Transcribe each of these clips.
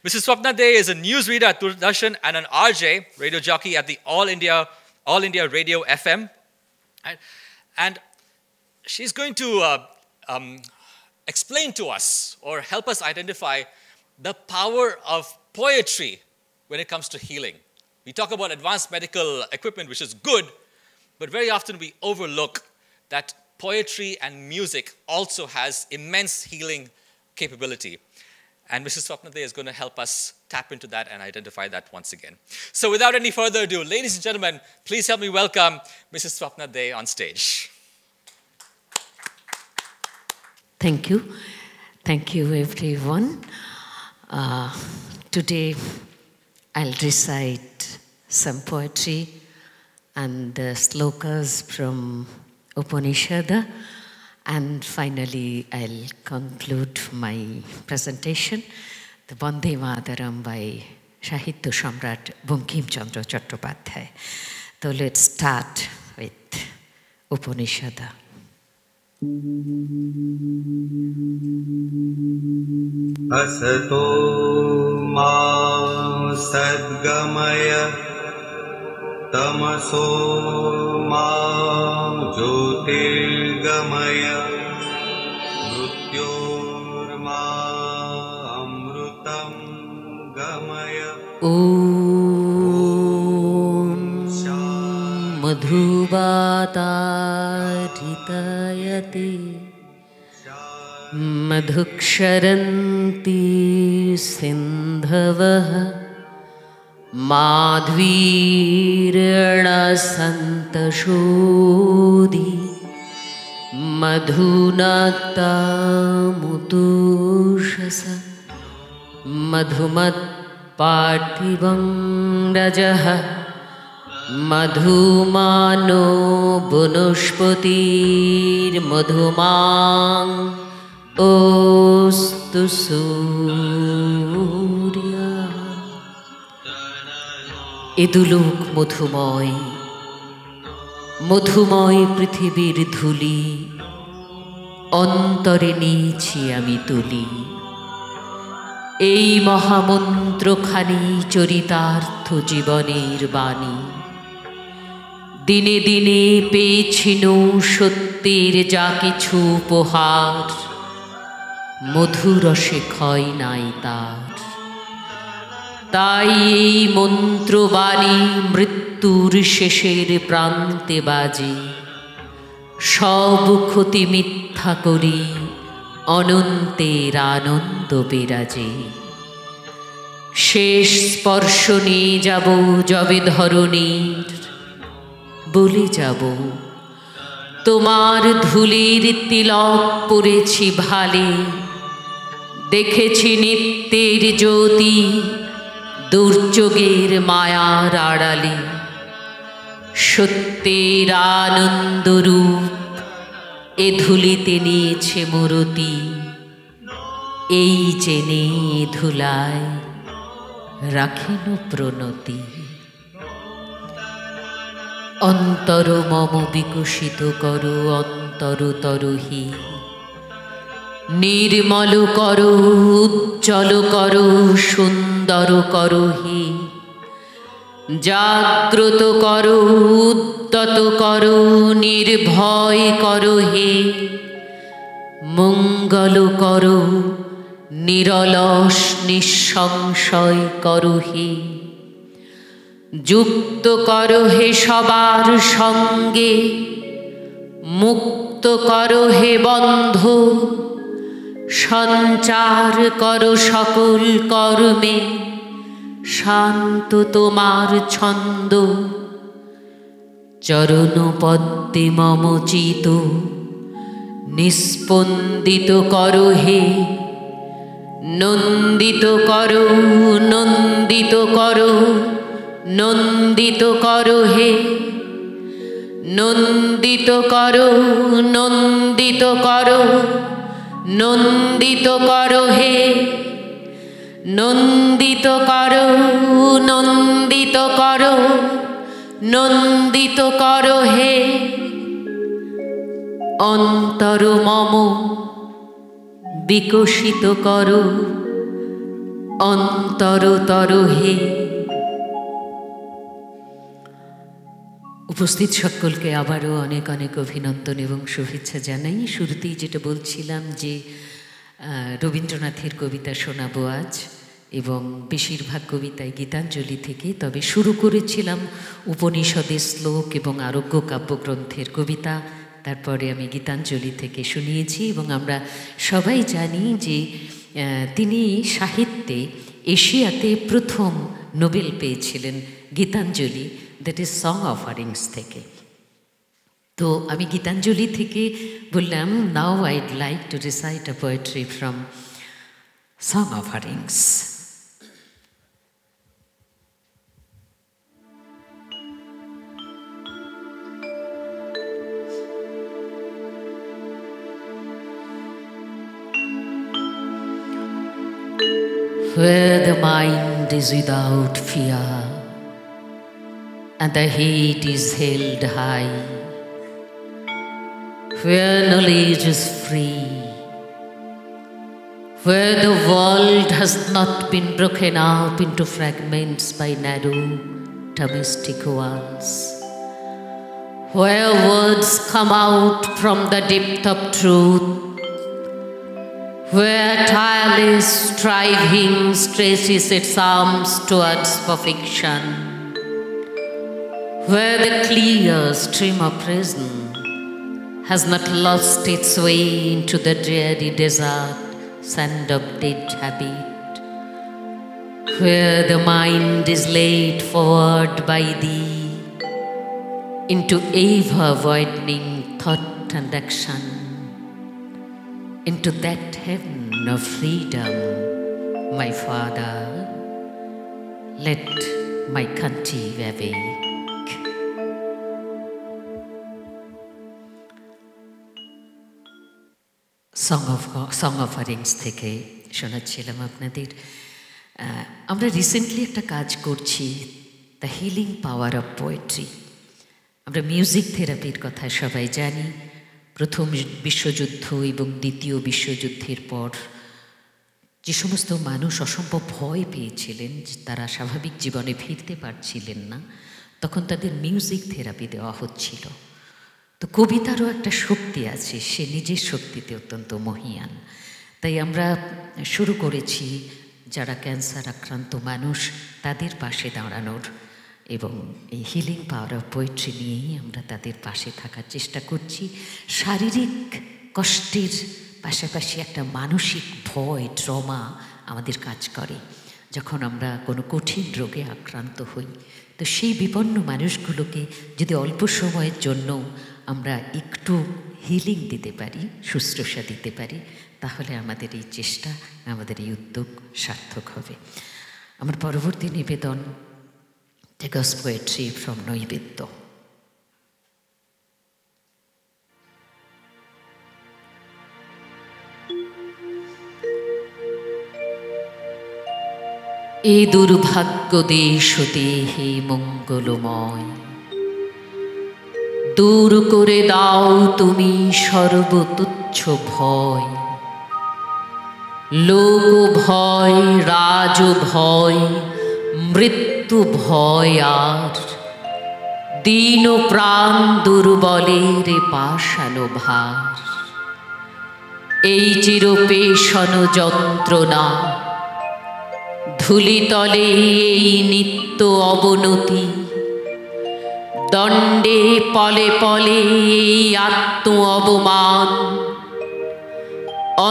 Mrs. Swapna De is a newsreader at Doordarshan and an RJ, radio jockey at the All India Radio FM. And she's going to explain to us or help us identify the power of poetry when it comes to healing. We talk about advanced medical equipment, which is good, but very often we overlook that poetry and music also has immense healing capability. And Mrs. Swapna De is going to help us tap into that and identify that once again. So without any further ado, ladies and gentlemen, please help me welcome Mrs. Swapna De on stage. Thank you. Thank you, everyone. Today, I'll recite some poetry and slokas from Upanishad, and finally, I'll conclude my presentation, the Vande Mataram by Sahitya Samrat Bankim Chandra Chattopadhyay. So let's start with Upanishad. Asato ma sadgamaya tamaso ma jyotirgamaya mrityor ma amrutam gamaya. Om madhubatarhitayate madhuksharanti sindhavaha madhvirana santashodhi madhunakta mutushasa madhumat parthivam rajaha madhumano bunushpatir madhumang ostu surya. এদুলোক মধুময় মধুময় পৃথিবীর ধুলি অন্তরে নিয়েছি আমি তুলি। এই মহামন্ত্রখানি চরিতার্থ জীবনের বাণী। দিনে দিনে পেয়েছিল সত্যের যা কিছু উপহার, মধুরসে ক্ষয় নাই তার। তাই এই মন্ত্রবাণী মৃত্যুর শেষের প্রান্তে বাজে, সব ক্ষতি মিথ্যা করি অনন্তের আনন্দ বিরাজে। শেষ স্পর্শ নিয়ে যাব যবে ধরণীর, বলে যাব তোমার ধুলির তিলক পরেছি ভালে। দেখেছি নিত্যের জ্যোতি দুর্যোগের মায়ার আড়ালে। সত্যের আনন্দরূপ এ ধুলিতে নিয়েছে মূরতি। এই জেনে ধুলায় রাখেন প্রণতি। অন্তর মম বিকশিত করো অন্তরতরহি। নির্মল করো উজ্জ্বল করো সুন্দর করো হি। জাগ্রত করো উদ্যত করো নির্ভয় করো হে। মঙ্গল করো নিরলস নিঃসংশয় করো হে। যুক্ত করো হে সবার সঙ্গে, মুক্ত করো হে বন্ধ। সঞ্চার করো সকল কর্মে, শান্ত তোমার ছন্দ। চরণপদ্মে মম চিত নিস্পন্দিত করো হে। নন্দিত করো নন্দিত করো নন্দিত করো হে। নন্দিত করো নন্দিত করো নন্দিত করো হে। নন্দিত করো নন্দিত করো নন্দিত করো হে। অন্তর মম বিকশিত করো অন্তরতর হে। উপস্থিত সকলকে আবারও অনেক অনেক অভিনন্দন এবং শুভেচ্ছা জানাই। শুরুতেই যেটা বলছিলাম যে রবীন্দ্রনাথের কবিতা শোনাবো আজ, এবং বেশিরভাগ কবিতায় গীতাঞ্জলি থেকে। তবে শুরু করেছিলাম উপনিষদের শ্লোক এবং আরোগ্য কাব্যগ্রন্থের কবিতা, তারপরে আমি গীতাঞ্জলি থেকে শুনিয়েছি। এবং আমরা সবাই জানি যে তিনি সাহিত্যে এশিয়াতে প্রথম নোবেল পেয়েছিলেন Gitanjali, that is song offerings থেকে। তো আমি গীতাঞ্জলি থেকে বললাম, now I'd like to recite a poetry from song offerings. Where the mind is without fear and the heat is held high, where knowledge is free, where the world has not been broken up into fragments by narrow domestic walls, where words come out from the depth of truth, where tireless striving stretches its arms towards perfection, where the clear stream of reason has not lost its way into the dreary desert sand of dead habit, where the mind is laid forward by thee into ever-widening thought and action, into that heaven of freedom, my Father, let my country awake. Song offerings থেকে শোনাচ্ছিলাম আপনাদের। আমরা recently একটা কাজ করছি, the healing power of poetry. আমরা music থেরাপির কথা সবাই জানি। প্রথম বিশ্বযুদ্ধ এবং দ্বিতীয় বিশ্বযুদ্ধের পর যে সমস্ত মানুষ অসম্ভব ভয় পেয়েছিলেন, তারা স্বাভাবিক জীবনে ফিরতে পারছিলেন না, তখন তাদের মিউজিক থেরাপি দেওয়া হচ্ছিল। তো কবিতারও একটা শক্তি আছে, সে নিজের শক্তিতে অত্যন্ত মহীয়ান। তাই আমরা শুরু করেছি যারা ক্যান্সার আক্রান্ত মানুষ তাদের পাশে দাঁড়ানোর, এবং এই হিলিং পাওয়ার অফ পোয়েট্রি নিয়েই আমরা তাদের পাশে থাকার চেষ্টা করছি। শারীরিক কষ্টের পাশাপাশি একটা মানসিক ভয়, ট্রমা আমাদের কাজ করে যখন আমরা কোনো কঠিন রোগে আক্রান্ত হই। তো সেই বিপন্ন মানুষগুলোকে যদি অল্প সময়ের জন্য আমরা একটু হিলিং দিতে পারি, শুশ্রূষা দিতে পারি, তাহলে আমাদের এই চেষ্টা, আমাদের এই উদ্যোগ সার্থক হবে। আমার পরবর্তী নিবেদন, Tagore's poetry from নৈবেদ্য। এ দুর্ভাগ্য দেশ হতে হে মঙ্গলময়, দূর করে দাও তুমি সর্বতুচ্ছ ভয়। লোক ভয়, রাজ ভয়, মৃত্যু ভয়, আর দীন প্রাণ দুর্বলের পাষানো ভার। এই চিরপেশন যন্ত্রণা, ধূলিতলে এই নিত্য অবনতি, দণ্ডে পলে পলে এই আত্ম অবমান,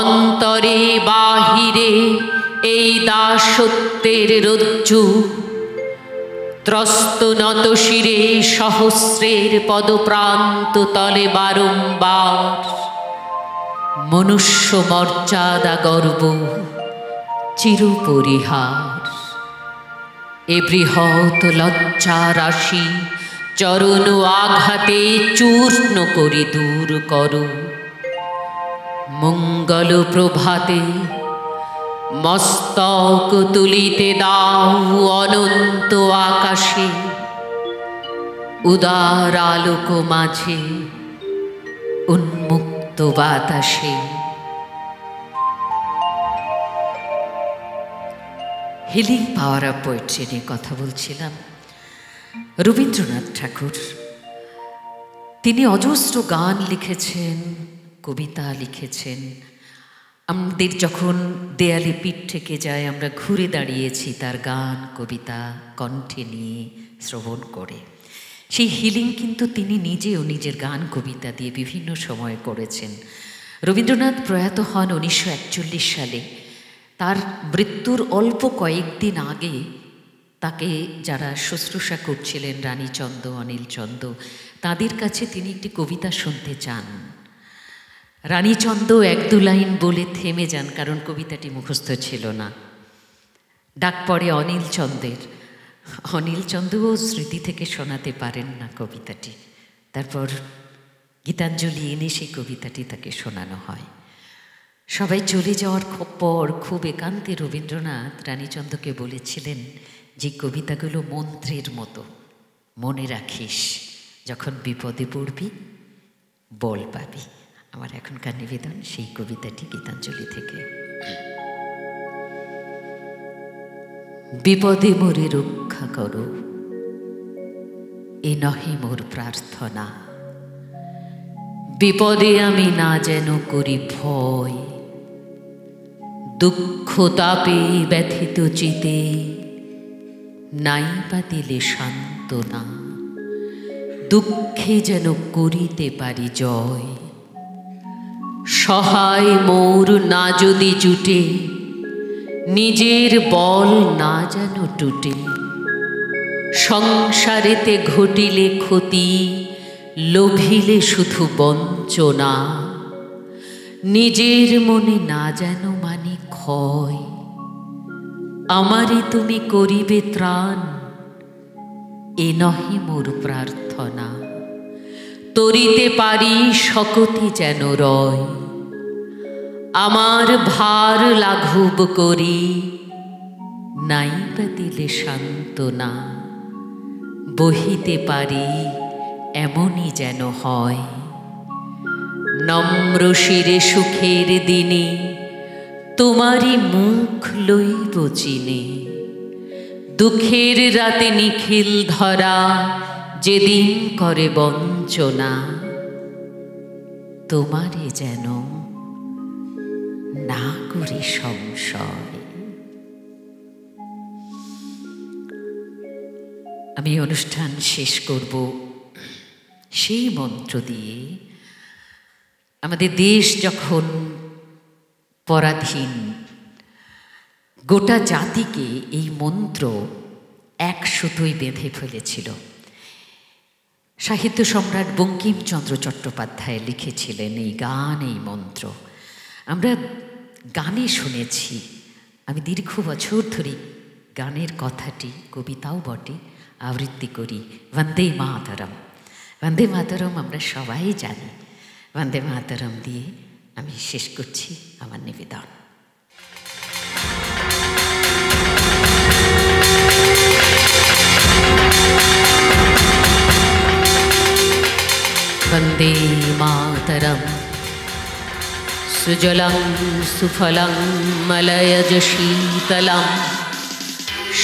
অন্তরে বাহিরে এই দাসত্বের রজ্জু, ত্রস্ত নত শিরে সহস্রের পদপ্রান্ত তলে বারংবার মনুষ্য মর্যাদা গর্ব চিরপরিহার। এ বৃহৎ লজ্জা রাশি চরণ আঘাতে চূর্ণ করি দূর করো। মঙ্গল প্রভাতে মস্তক তুলিতে দাও অনন্ত আকাশে, উদার আলোক মাঝে উন্মুক্ত বাতাসে। হিলিং পাওয়ার অফ পোয়েট্রি নিয়ে কথা বলছিলাম। রবীন্দ্রনাথ ঠাকুর তিনি অজস্র গান লিখেছেন, কবিতা লিখেছেন। আমাদের যখন দেয়ালে পিঠ থেকে যায় আমরা ঘুরে দাঁড়িয়েছি তার গান কবিতা কণ্ঠে নিয়ে শ্রবণ করে। সেই হিলিং কিন্তু তিনি নিজেও নিজের গান কবিতা দিয়ে বিভিন্ন সময় করেছেন। রবীন্দ্রনাথ প্রয়াত হন 1941 সালে। তার মৃত্যুর অল্প কয়েকদিন আগে তাকে যারা শুশ্রূষা করছিলেন রানীচন্দ, অনিলচন্দ, তাদের কাছে তিনি একটি কবিতা শুনতে চান। রানীচন্দ এক দু লাইন বলে থেমে যান, কারণ কবিতাটি মুখস্থ ছিল না। ডাক পড়ে অনিলচন্দের। অনিলচন্দ্রও স্মৃতি থেকে শোনাতে পারেন না কবিতাটি। তারপর গীতাঞ্জলি এনে সেই কবিতাটি তাকে শোনানো হয়। সবাই চলে যাওয়ার পর খুব একান্তে রবীন্দ্রনাথ রানীচন্দ্রকে বলেছিলেন যে কবিতাগুলো মন্ত্রের মতো, মনে রাখিস, যখন বিপদে পড়বি বল পাবি। আমার এখনকার নিবেদন সেই কবিতাটি গীতাঞ্জলি থেকে। বিপদে মোরে রক্ষা করো, এ নহে মোর প্রার্থনা। বিপদে আমি না যেন করি ভয়, দুঃখ তাপে ব্যথিত চিতে নাই বা দিলে সান্ত্বনা। দুঃখে যেন করিতে পারি জয়, সহায় মোর না যদি জুটে, নিজের বল না যেন টুটে। সংসারেতে ঘটিলে ক্ষতি, লোভিলে শুধু বঞ্চনা। নিজের মনে না যেন মানি ক্ষয়, আমারে তুমি করিবে ত্রাণ, এ নহে মোর প্রার্থনা। তরিতে পারি শকতি যেন রয়, আমার ভার লাঘব করি, নাই বা দিলে সান্ত্বনা। বহিতে পারি এমনই যেন হয়, নম্র শিরে সুখের দিনে তোমারই মুখ লইব চিনে। দুঃখের রাতে নিখিল ধরা, যেদিন করে বঞ্চনা। তোমারে যেন না করি সংশয়। আমি অনুষ্ঠান শেষ করব সেই মন্ত্র দিয়ে। আমাদের দেশ যখন পরাধীন, গোটা জাতিকে এই মন্ত্র এক সুতোয় বেঁধে ফেলেছিল। সাহিত্য সম্রাট বঙ্কিমচন্দ্র চট্টোপাধ্যায় লিখেছিলেন এই গান, এই মন্ত্র। আমরা গানে শুনেছি। আমি দীর্ঘ বছর ধরে গানের কথাটি, কবিতাও বটে, আবৃত্তি করি। বন্দে মাতরম, বন্দে মাতরম আমরা সবাই জানি। বন্দে মাতরম দিয়ে আমি শেষ করছি আমার নিবেদন। বন্দে মাতরম সুজলং সুফলং মলয়জ শীতলং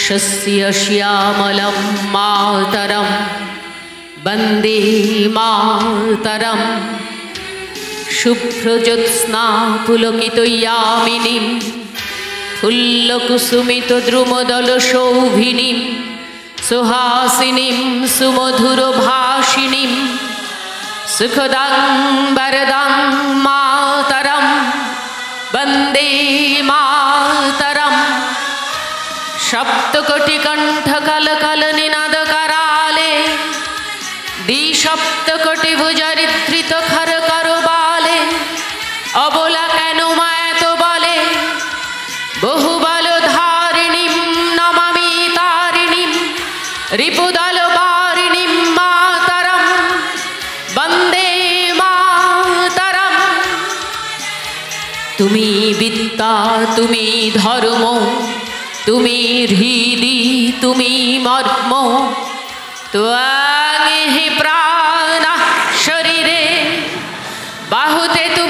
শস্য শ্যামলং মাতরম। বন্দে মাতরম শুভ্রজ্যোৎস্না পুলকিত ইয়ামিনীম ফুল্লকুসুমিত দ্রুমদল শোভিনীম সুহাসিনীম সুমধুর ভাষিণীম সুখদাং বরদাং মাতরম। বন্দে মাতরম সপ্তকোটি কণ্ঠ কল কল নিনাদ कराले দ্বিসপ্তকোটি ভুজরিধৃত খর কর বালে। অবলা কেন মায়াত বলে বহু বল ধারিণীম নমামি তারিণীম রিপুদল বারিণীম মাতরম। বন্দে মাতরম তুমি বিদ্যা, তুমি ধর্ম, তুমি হৃদি, তুমি মর্ম। ত্বং হি প্রাণ শরীরে বাহুতে তুমি